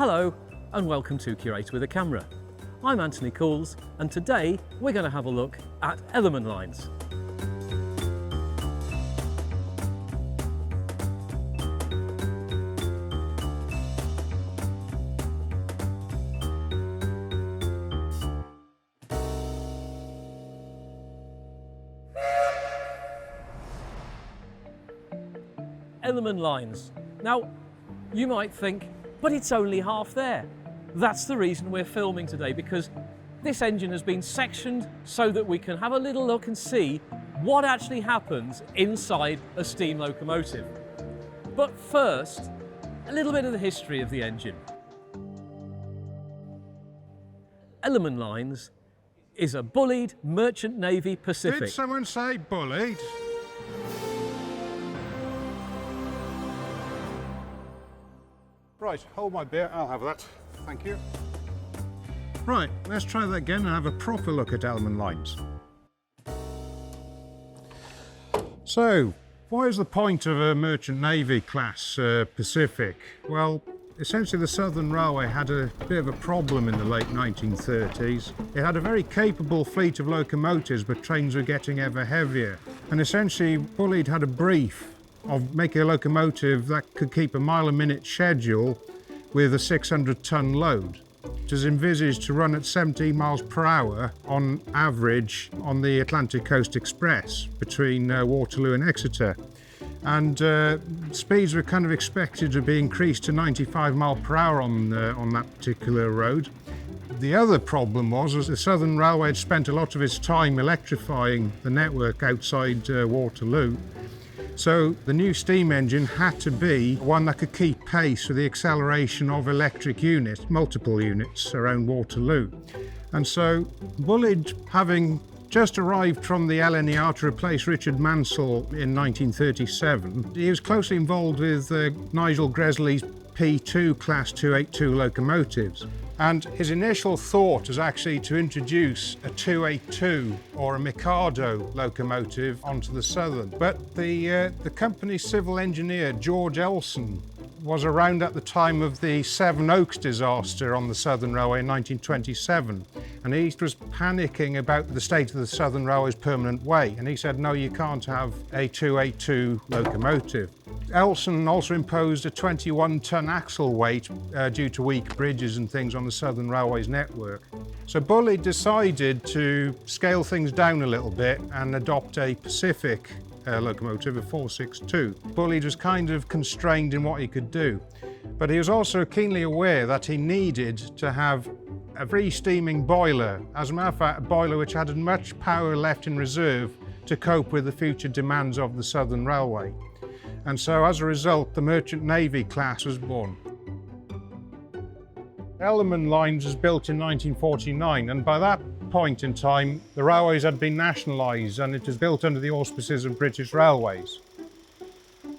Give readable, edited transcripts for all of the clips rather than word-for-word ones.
Hello and welcome to Curator with a Camera. I'm Anthony Cools and today we're going to have a look at Ellerman Lines. Ellerman Lines. Now, you might think, but it's only half there. That's the reason we're filming today, because this engine has been sectioned so that we can have a little look and see what actually happens inside a steam locomotive. But first, a little bit of the history of the engine. Ellerman Lines is a Bullied Merchant Navy Pacific. Did someone say Bullied? Right, hold my beer, I'll have that. Thank you. Right, let's try that again and have a proper look at Ellerman Lines. So, what is the point of a Merchant Navy class Pacific? Well, essentially the Southern Railway had a bit of a problem in the late 1930s. It had a very capable fleet of locomotives, but trains were getting ever heavier. And essentially, Bullied had a brief of making a locomotive that could keep a mile-a-minute schedule with a 600-ton load. It was envisaged to run at 17 miles per hour on average on the Atlantic Coast Express between Waterloo and Exeter. And speeds were kind of expected to be increased to 95 miles per hour on that particular road. The other problem was the Southern Railway had spent a lot of its time electrifying the network outside Waterloo. So the new steam engine had to be one that could keep pace with the acceleration of electric units, multiple units around Waterloo. And so Bullied, having just arrived from the LNER to replace Richard Mansell in 1937, he was closely involved with Nigel Gresley's P2 Class 282 locomotives. And his initial thought was actually to introduce a 282 or a Mikado locomotive onto the Southern. But the company's civil engineer, George Elson, was around at the time of the Seven Oaks disaster on the Southern Railway in 1927. And he was panicking about the state of the Southern Railway's permanent way. And he said, no, you can't have a 282 locomotive. Elson also imposed a 21-ton axle weight due to weak bridges and things on the Southern Railway's network. So Bullied decided to scale things down a little bit and adopt a Pacific locomotive, a 462. Bullied was kind of constrained in what he could do, but he was also keenly aware that he needed to have a free steaming boiler. As a matter of fact, a boiler which had as much power left in reserve to cope with the future demands of the Southern Railway. And so as a result, the Merchant Navy class was born. Ellerman Lines was built in 1949, and by that point in time, the railways had been nationalised, and it was built under the auspices of British Railways.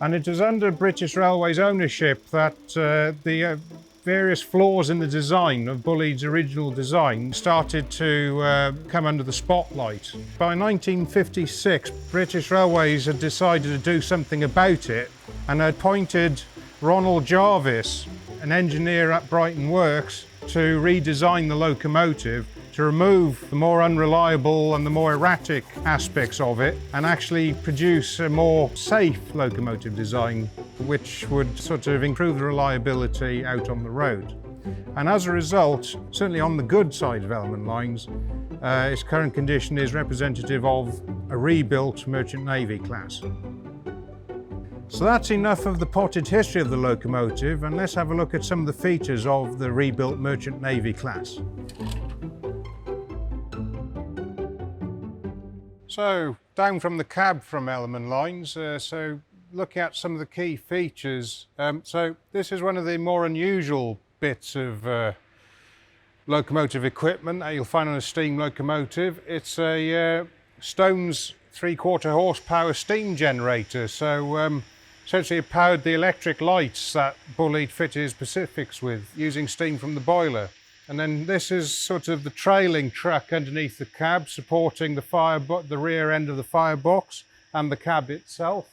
And it was under British Railways ownership that the various flaws in the design of Bullied's original design started to come under the spotlight. By 1956, British Railways had decided to do something about it and had appointed Ronald Jarvis, an engineer at Brighton Works, to redesign the locomotive, to remove the more unreliable and the more erratic aspects of it and actually produce a more safe locomotive design which would sort of improve the reliability out on the road. And as a result, certainly on the good side of Ellerman Lines, its current condition is representative of a rebuilt Merchant Navy class. So that's enough of the potted history of the locomotive, and let's have a look at some of the features of the rebuilt Merchant Navy class. So, down from the cab from Ellerman Lines, so looking at some of the key features. So this is one of the more unusual bits of locomotive equipment that you'll find on a steam locomotive. It's a Stone's 3/4 horsepower steam generator. So essentially it powered the electric lights that Bullied fitted his Pacifics with, using steam from the boiler. And then this is sort of the trailing truck underneath the cab, supporting the rear end of the firebox and the cab itself.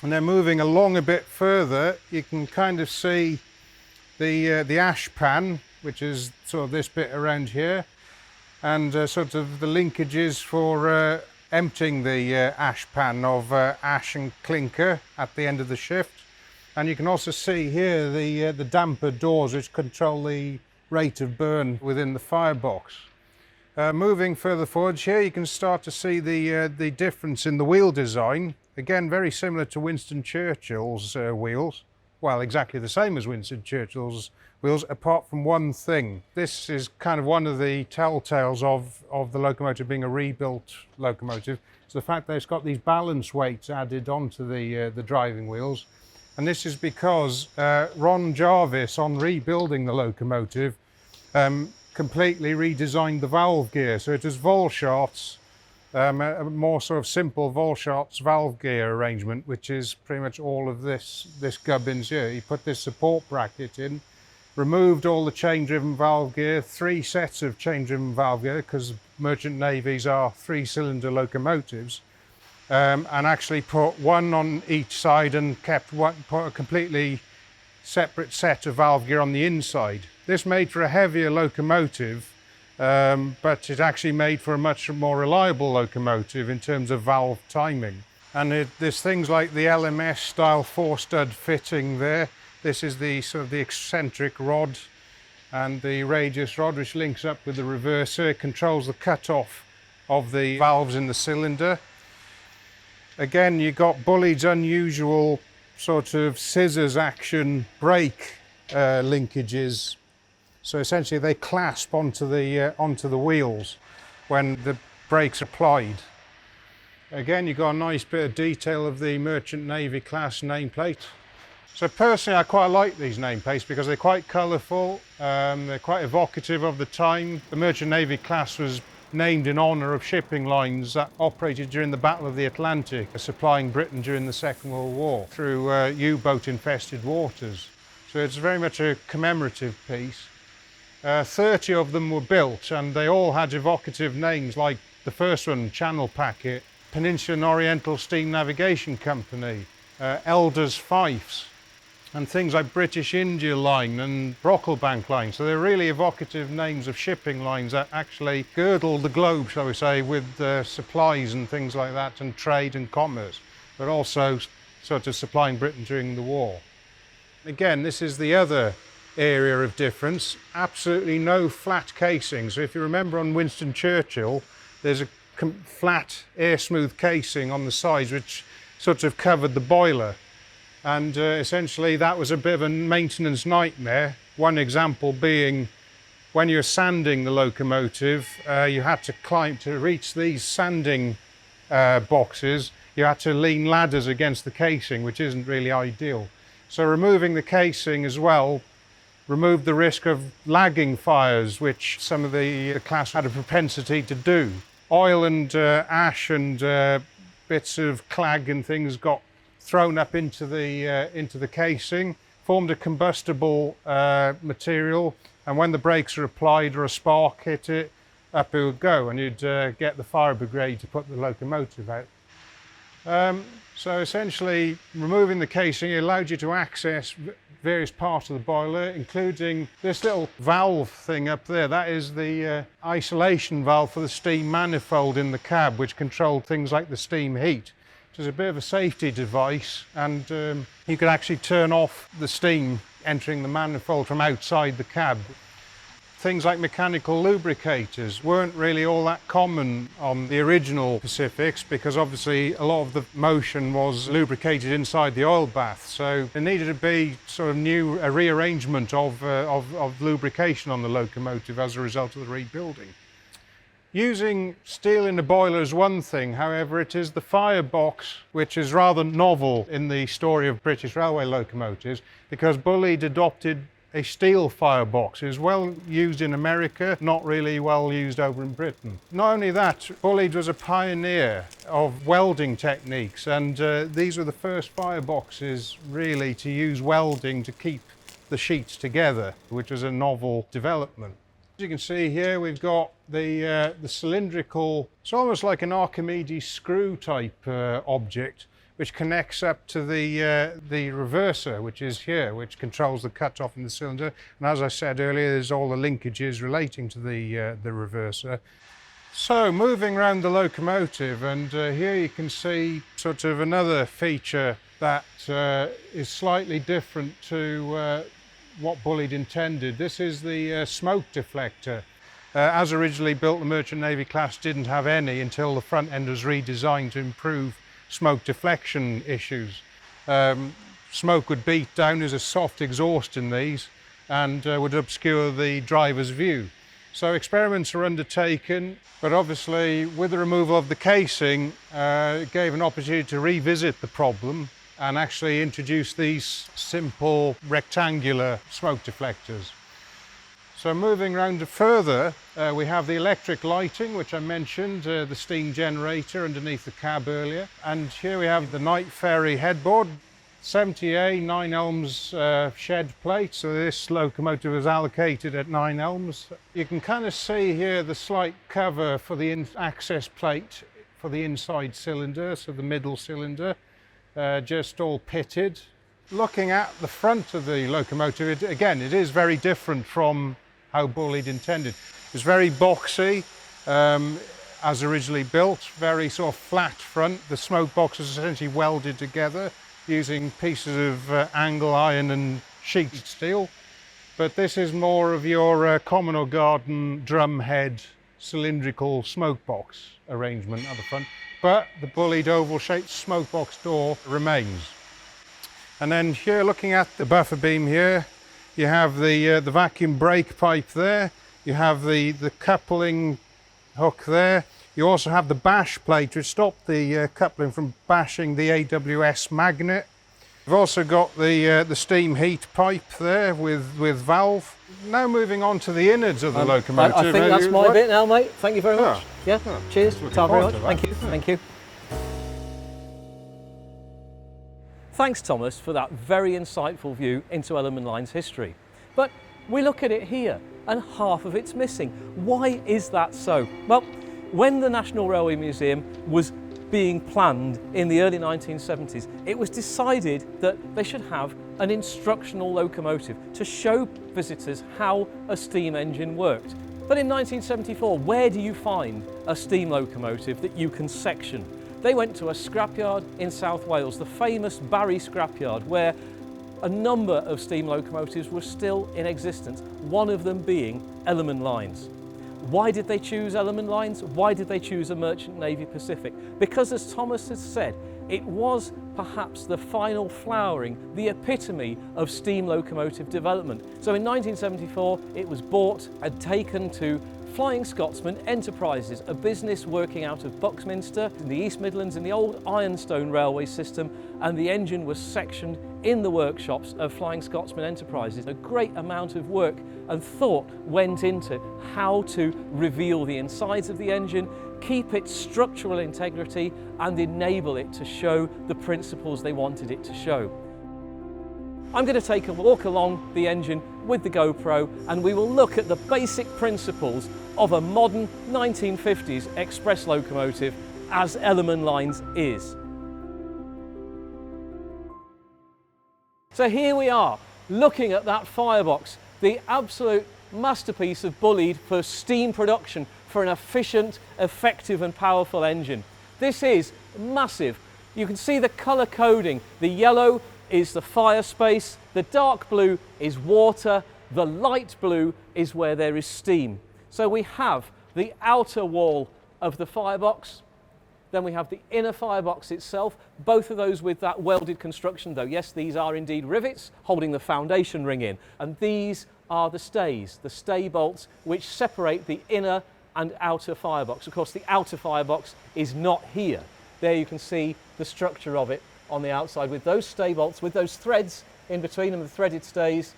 And then moving along a bit further, you can kind of see the ash pan, which is sort of this bit around here, and sort of the linkages for emptying the ash pan of ash and clinker at the end of the shift. And you can also see here the damper doors which control the rate of burn within the firebox. Moving further forward here, you can start to see the difference in the wheel design. Again, very similar to Winston Churchill's wheels. Well, exactly the same as Winston Churchill's wheels, apart from one thing. This is kind of one of the telltales of the locomotive being a rebuilt locomotive. It's the fact that it's got these balance weights added onto the driving wheels. And this is because Ron Jarvis, on rebuilding the locomotive, completely redesigned the valve gear. So it was Volschart's, a more sort of simple Volschart's valve gear arrangement, which is pretty much all of this gubbins here. He put this support bracket in, removed all the chain-driven valve gear, 3 sets of chain-driven valve gear, because merchant navies are 3-cylinder locomotives, and actually put one on each side and put a completely separate set of valve gear on the inside. This made for a heavier locomotive, but it actually made for a much more reliable locomotive in terms of valve timing. And there's things like the LMS style 4-stud fitting there. This is the sort of the eccentric rod and the radius rod, which links up with the reverser. It controls the cut-off of the valves in the cylinder. Again, you've got Bullied's unusual sort of scissors action brake linkages. So essentially they clasp onto the wheels when the brakes are applied. Again, you've got a nice bit of detail of the Merchant Navy class nameplate. So personally, I quite like these nameplates because they're quite colourful, they're quite evocative of the time. The Merchant Navy class was named in honour of shipping lines that operated during the Battle of the Atlantic, supplying Britain during the Second World War through U-boat infested waters. So it's very much a commemorative piece. 30 of them were built and they all had evocative names, like the first one, Channel Packet, Peninsula and Oriental Steam Navigation Company, Elders Fifes, and things like British India Line and Brocklebank Line. So they're really evocative names of shipping lines that actually girdle the globe, shall we say, with supplies and things like that, and trade and commerce, but also sort of supplying Britain during the war. Again, this is the other area of difference. Absolutely no flat casing. So if you remember on Winston Churchill, there's a flat air smooth casing on the sides which sort of covered the boiler. And essentially that was a bit of a maintenance nightmare. One example being when you're sanding the locomotive, you had to climb to reach these sanding boxes. You had to lean ladders against the casing, which isn't really ideal. So removing the casing as well removed the risk of lagging fires, which some of the class had a propensity to do. Oil and ash and bits of clag and things got thrown up into the casing, formed a combustible material, and when the brakes are applied or a spark hit it, up it would go, and you'd get the fire brigade to put the locomotive out. So essentially, removing the casing allowed you to access various parts of the boiler, including this little valve thing up there. That is the isolation valve for the steam manifold in the cab, which controlled things like the steam heat. It was a bit of a safety device, and you could actually turn off the steam entering the manifold from outside the cab. Things like mechanical lubricators weren't really all that common on the original Pacifics, because obviously a lot of the motion was lubricated inside the oil bath. So there needed to be sort of a rearrangement of lubrication on the locomotive as a result of the rebuilding. Using steel in the boiler is one thing, however, it is the firebox which is rather novel in the story of British railway locomotives, because Bullied adopted a steel firebox. It was well used in America, not really well used over in Britain. Not only that, Bullied was a pioneer of welding techniques, and these were the first fireboxes really to use welding to keep the sheets together, which was a novel development. As you can see here, we've got the cylindrical, it's almost like an Archimedes screw type object, which connects up to the reverser, which is here, which controls the cut-off in the cylinder. And as I said earlier, there's all the linkages relating to the reverser. So moving around the locomotive, and here you can see sort of another feature that is slightly different to what Bullied intended. This is the smoke deflector. As originally built, the Merchant Navy class didn't have any until the front end was redesigned to improve smoke deflection issues. Smoke would beat down as a soft exhaust in these and would obscure the driver's view. So experiments were undertaken, but obviously with the removal of the casing, it gave an opportunity to revisit the problem and actually introduce these simple rectangular smoke deflectors. So moving round further, we have the electric lighting, which I mentioned, the steam generator underneath the cab earlier. And here we have the night ferry headboard, 70A 9 Elms shed plate. So this locomotive was allocated at 9 Elms. You can kind of see here the slight cover for the access plate for the inside cylinder, so the middle cylinder, just all pitted. Looking at the front of the locomotive, again, it is very different from how Bullied intended. It's very boxy, as originally built, very sort of flat front. The smoke box is essentially welded together using pieces of angle iron and sheet steel. But this is more of your common or garden drum head cylindrical smoke box arrangement at the front. But the Bullied oval-shaped smoke box door remains. And then here, looking at the buffer beam here, you have the vacuum brake pipe there. You have the coupling hook there. You also have the bash plate to stop the coupling from bashing the AWS magnet. You've also got the steam heat pipe there with valve. Now moving on to the innards of the locomotive. I think that's my bit now, mate. Thank you very much. Yeah, cheers. Very much. Thank you. Thank you. Thanks, Thomas, for that very insightful view into Ellerman Lines history. But we look at it here, and half of it's missing. Why is that so? Well, when the National Railway Museum was being planned in the early 1970s, it was decided that they should have an instructional locomotive to show visitors how a steam engine worked. But in 1974, where do you find a steam locomotive that you can section? They went to a scrapyard in South Wales, the famous Barry scrapyard, where a number of steam locomotives were still in existence, one of them being Ellerman Lines. Why did they choose Ellerman Lines? Why did they choose a Merchant Navy Pacific? Because, as Thomas has said, it was perhaps the final flowering, the epitome of steam locomotive development. So in 1974, it was bought and taken to Flying Scotsman Enterprises, a business working out of Buckminster in the East Midlands in the old Ironstone railway system, and the engine was sectioned in the workshops of Flying Scotsman Enterprises. A great amount of work and thought went into how to reveal the insides of the engine, keep its structural integrity, and enable it to show the principles they wanted it to show. I'm going to take a walk along the engine with the GoPro, and we will look at the basic principles of a modern 1950s express locomotive as Ellerman Lines is. So here we are, looking at that firebox, the absolute masterpiece of Bullied for steam production for an efficient, effective and powerful engine. This is massive. You can see the colour coding. The yellow is the fire space, the dark blue is water, the light blue is where there is steam. So we have the outer wall of the firebox, then we have the inner firebox itself, both of those with that welded construction though. Yes, these are indeed rivets holding the foundation ring in, and these are the stays, the stay bolts which separate the inner and outer firebox. Of course, the outer firebox is not here. There you can see the structure of it on the outside with those stay bolts, with those threads in between them, the threaded stays,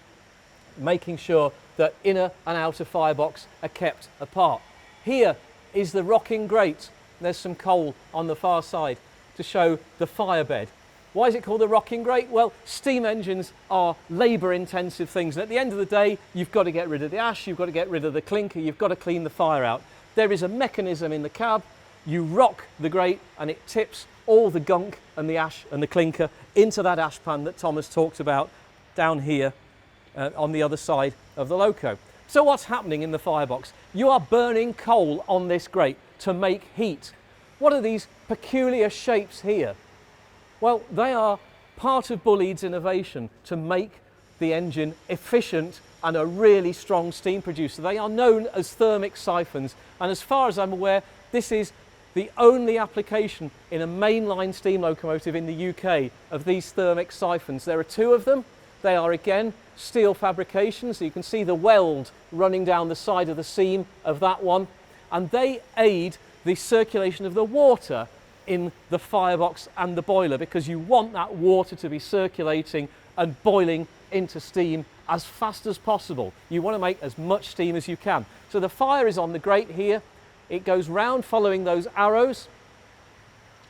making sure that inner and outer firebox are kept apart. Here is the rocking grate. There's some coal on the far side to show the fire bed. Why is it called a rocking grate? Well, steam engines are labour-intensive things, and at the end of the day, you've got to get rid of the ash, you've got to get rid of the clinker, you've got to clean the fire out. There is a mechanism in the cab. You rock the grate and it tips all the gunk and the ash and the clinker into that ash pan that Thomas talked about down here on the other side of the loco. So what's happening in the firebox? You are burning coal on this grate to make heat. What are these peculiar shapes here? Well, they are part of Bullied's innovation to make the engine efficient and a really strong steam producer. They are known as thermic siphons, and as far as I'm aware, this is the only application in a mainline steam locomotive in the UK of these thermic siphons. There are two of them. They are again steel fabrications. So you can see the weld running down the side of the seam of that one, and they aid the circulation of the water in the firebox and the boiler, because you want that water to be circulating and boiling into steam as fast as possible. You want to make as much steam as you can. So the fire is on the grate here. It goes round following those arrows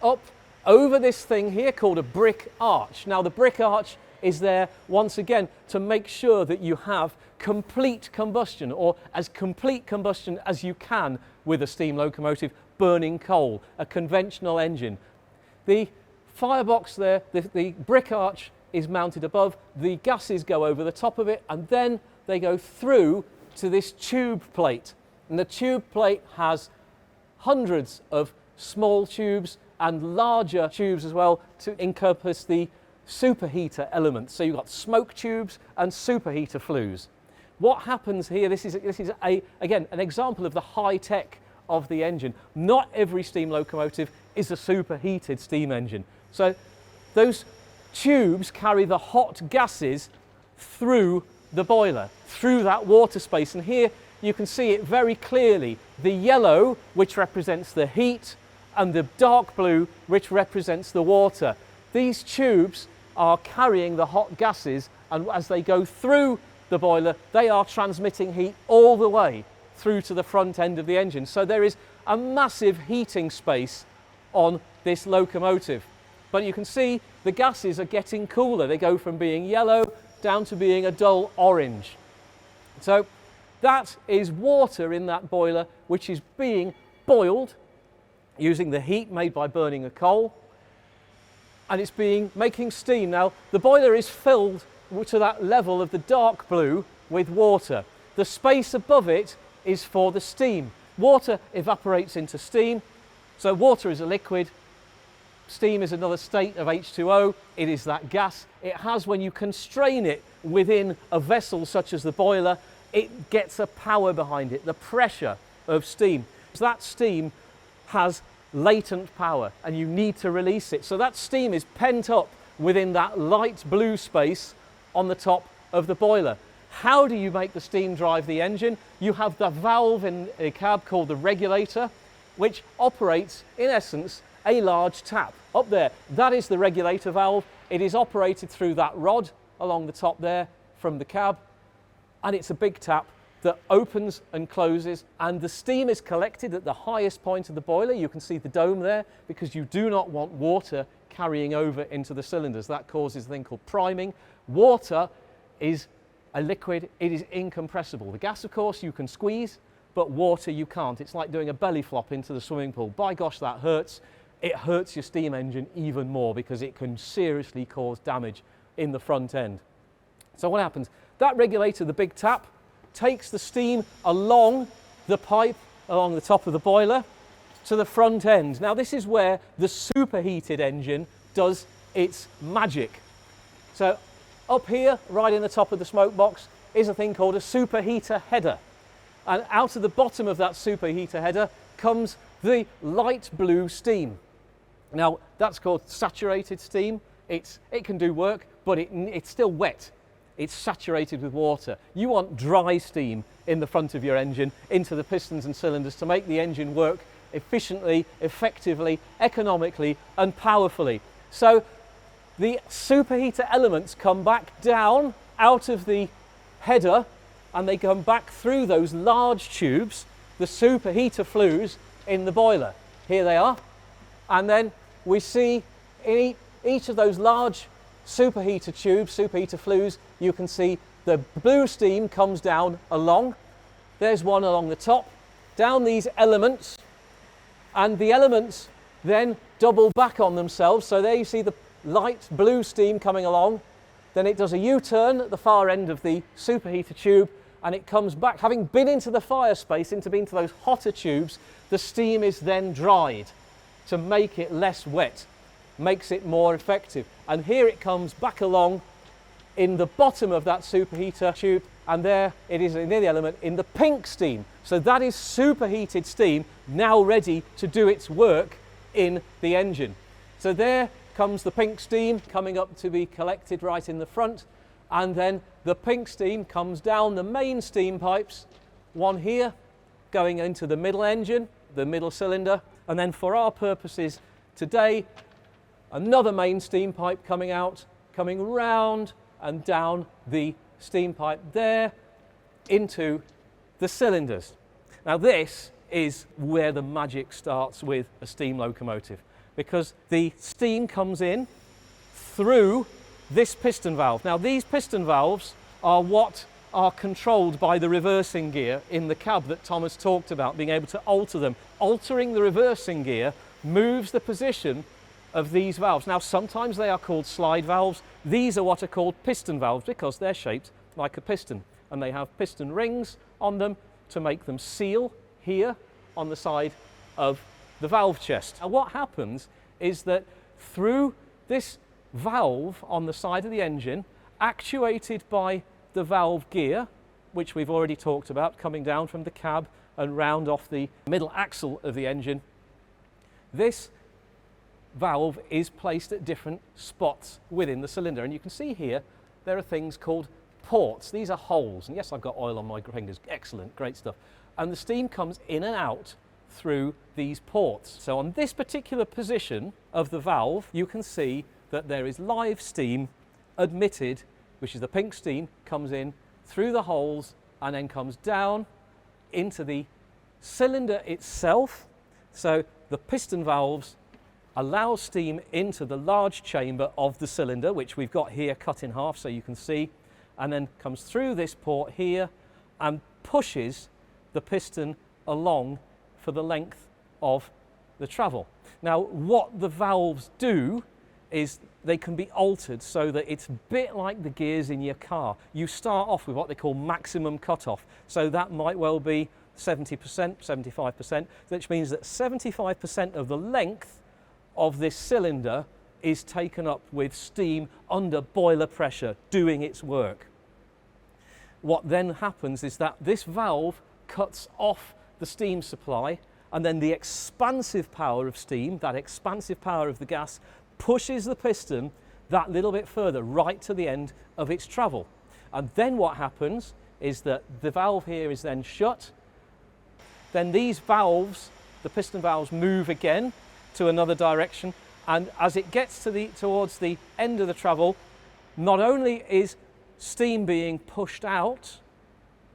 up over this thing here called a brick arch. Now the brick arch is there once again to make sure that you have complete combustion, or as complete combustion as you can with a steam locomotive burning coal, a conventional engine. The firebox there, the brick arch is mounted above, the gases go over the top of it, and then they go through to this tube plate. And the tube plate has hundreds of small tubes and larger tubes as well to encompass the superheater elements. So you've got smoke tubes and superheater flues. What happens here, this is again an example of the high tech of the engine. Not every steam locomotive is a superheated steam engine. So those tubes carry the hot gases through the boiler, through that water space. And here you can see it very clearly. The yellow, which represents the heat, and the dark blue, which represents the water. These tubes are carrying the hot gases, and as they go through the boiler, they are transmitting heat all the way through to the front end of the engine. So there is a massive heating space on this locomotive. But you can see the gases are getting cooler. They go from being yellow down to being a dull orange. So that is water in that boiler, which is being boiled using the heat made by burning a coal, and it's making steam. Now the boiler is filled to that level of the dark blue with water. The space above it is for the steam. Water evaporates into steam, so water is a liquid. Steam is another state of H2O. It is that gas. It has, when you constrain it within a vessel such as the boiler, it gets a power behind it, the pressure of steam. So that steam has latent power and you need to release it. So that steam is pent up within that light blue space on the top of the boiler. How do you make the steam drive the engine? You have the valve in a cab called the regulator, which operates, in essence, a large tap. Up there, that is the regulator valve. It is operated through that rod along the top there from the cab, and it's a big tap that opens and closes, and the steam is collected at the highest point of the boiler. You can see the dome there, because you do not want water carrying over into the cylinders. That causes a thing called priming. Water is a liquid, it is incompressible. The gas, of course, you can squeeze, but water you can't. It's like doing a belly flop into the swimming pool. By gosh, that hurts. It hurts your steam engine even more because it can seriously cause damage in the front end. So what happens? That regulator, the big tap, takes the steam along the pipe, along the top of the boiler, to the front end. Now this is where the superheated engine does its magic. So up here, right in the top of the smoke box, is a thing called a superheater header. And out of the bottom of that superheater header comes the light blue steam. Now that's called saturated steam. It can do work, but it's still wet. It's saturated with water. You want dry steam in the front of your engine into the pistons and cylinders to make the engine work efficiently, effectively, economically and powerfully. So the superheater elements come back down out of the header and they come back through those large tubes, the superheater flues in the boiler. Here they are. And then we see in each of those large superheater tubes, superheater flues, you can see the blue steam comes down along. There's one along the top, down these elements, and the elements then double back on themselves. So there you see the light blue steam coming along. Then it does a U-turn at the far end of the superheater tube, and it comes back, having been into the fire space, into those hotter tubes. The steam is then dried to make it less wet, makes it more effective. And here it comes back along in the bottom of that superheater tube, and there it is near the element in the pink steam. So that is superheated steam now ready to do its work in the engine. So there comes the pink steam coming up to be collected right in the front, and then the pink steam comes down the main steam pipes, one here going into the middle engine, the middle cylinder, and then for our purposes today, another main steam pipe coming out, coming round and down the steam pipe there into the cylinders. Now this is where the magic starts with a steam locomotive, because the steam comes in through this piston valve. Now these piston valves are what are controlled by the reversing gear in the cab that Thomas talked about, being able to alter them. Altering the reversing gear moves the position of these valves. Now sometimes they are called slide valves. These are what are called piston valves because they're shaped like a piston, and they have piston rings on them to make them seal here on the side of the valve chest. Now what happens is that through this valve on the side of the engine, actuated by the valve gear, which we've already talked about, coming down from the cab and round off the middle axle of the engine, this valve is placed at different spots within the cylinder. And you can see here there are things called ports. These are holes, and yes, I've got oil on my fingers. Excellent, great stuff. And the steam comes in and out through these ports. So on this particular position of the valve, you can see that there is live steam admitted, which is the pink steam, comes in through the holes and then comes down into the cylinder itself. So the piston valves allow steam into the large chamber of the cylinder, which we've got here cut in half so you can see, and then comes through this port here and pushes the piston along for the length of the travel. Now what the valves do is they can be altered so that it's a bit like the gears in your car. You start off with what they call maximum cutoff, so that might well be 70%, 75%, which means that 75% of the length of this cylinder is taken up with steam under boiler pressure doing its work. What then happens is that this valve cuts off the steam supply, and then the expansive power of steam, that expansive power of the gas, pushes the piston that little bit further right to the end of its travel. And then what happens is that the valve here is then shut. Then these valves, the piston valves, move again to another direction, and as it gets towards the end of the travel, not only is steam being pushed out,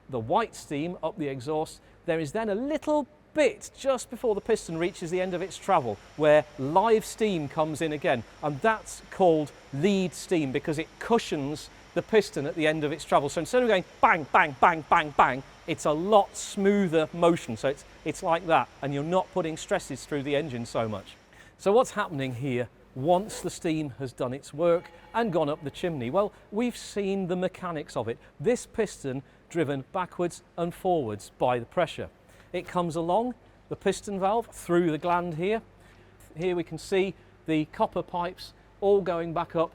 the white steam up the exhaust, there is then a little bit just before the piston reaches the end of its travel where live steam comes in again, and that's called lead steam because it cushions the piston at the end of its travel. So instead of going bang, bang, bang, bang, bang, it's a lot smoother motion. So it's like that, and you're not putting stresses through the engine so much. So what's happening here once the steam has done its work and gone up the chimney? Well, we've seen the mechanics of it. This piston driven backwards and forwards by the pressure. It comes along the piston valve through the gland here. Here we can see the copper pipes all going back up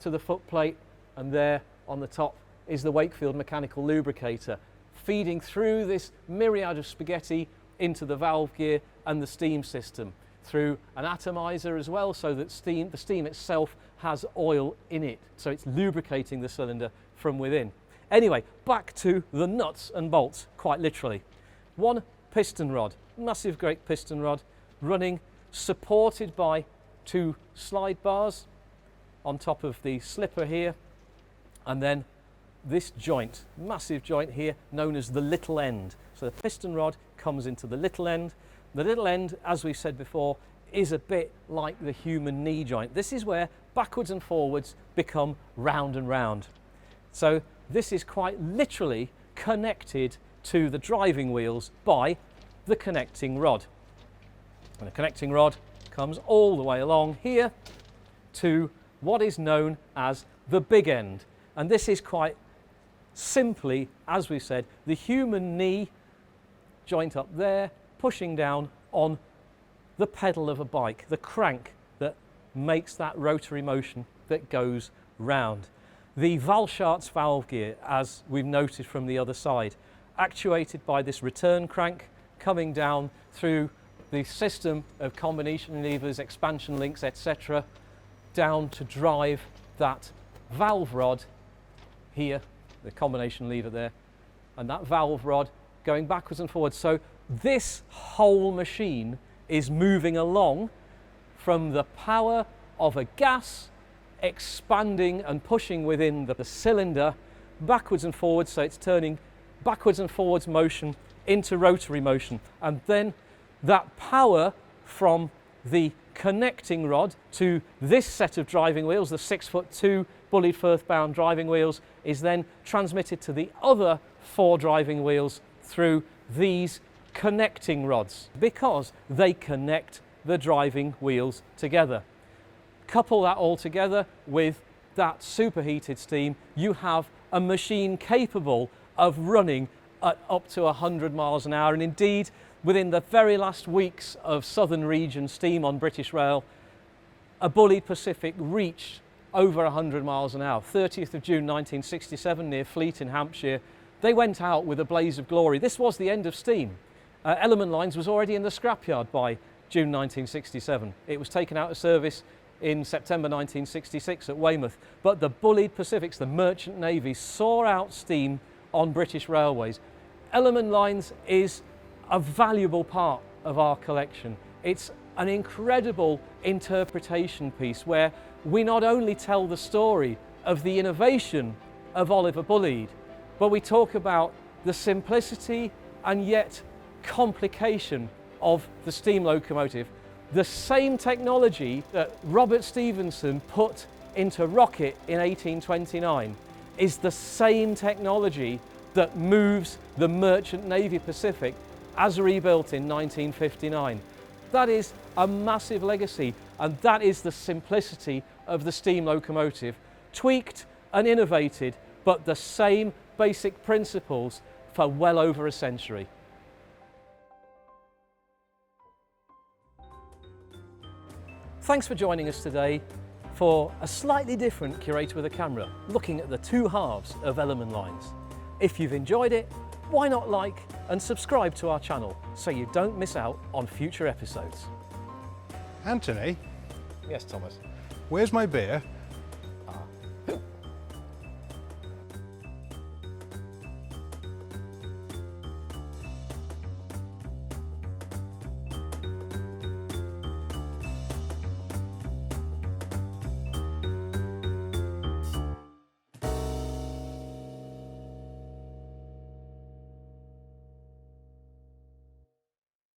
to the footplate, and there on the top is the Wakefield mechanical lubricator feeding through this myriad of spaghetti into the valve gear and the steam system through an atomizer as well, so that the steam itself has oil in it, so it's lubricating the cylinder from within. Anyway, back to the nuts and bolts, quite literally. One piston rod, massive great piston rod, running supported by two slide bars on top of the slipper here, and then this joint, massive joint here, known as the little end. So the piston rod comes into the little end. The little end, as we've said before, is a bit like the human knee joint. This is where backwards and forwards become round and round. So this is quite literally connected to the driving wheels by the connecting rod. And the connecting rod comes all the way along here to what is known as the big end. And this is quite simply, as we said, the human knee joint up there, pushing down on the pedal of a bike, the crank that makes that rotary motion that goes round. The Valchart's valve gear, as we've noted from the other side, actuated by this return crank coming down through the system of combination levers, expansion links, etc., down to drive that valve rod here, the combination lever there, and that valve rod going backwards and forwards. So this whole machine is moving along from the power of a gas expanding and pushing within the cylinder backwards and forwards, so it's turning backwards and forwards motion into rotary motion, and then that power from the connecting rod to this set of driving wheels, the 6'2" Bullied Firth-bound driving wheels, is then transmitted to the other 4 driving wheels through these connecting rods, because they connect the driving wheels together. Couple that all together with that superheated steam, you have a machine capable of running at up to 100 miles an hour, and indeed within the very last weeks of Southern Region steam on British Rail, a Bullied Pacific reached over 100 miles an hour. 30th of June 1967 near Fleet in Hampshire, they went out with a blaze of glory. This was the end of steam. Ellerman Lines was already in the scrapyard by June 1967. It was taken out of service in September 1966 at Weymouth. But the Bullied Pacifics, the merchant navy, saw out steam on British railways. Ellerman Lines is a valuable part of our collection. It's an incredible interpretation piece where we not only tell the story of the innovation of Oliver Bullied, but we talk about the simplicity and yet complication of the steam locomotive. The same technology that Robert Stephenson put into rocket in 1829 is the same technology that moves the merchant navy Pacific as rebuilt in 1959. That is a massive legacy, and that is the simplicity of the steam locomotive, tweaked and innovated, but the same basic principles for well over a century. Thanks for joining us today for a slightly different Curator with a Camera, looking at the 2 halves of Ellerman Lines. If you've enjoyed it, why not like and subscribe to our channel so you don't miss out on future episodes. Anthony, Yes, Thomas. where's my beer?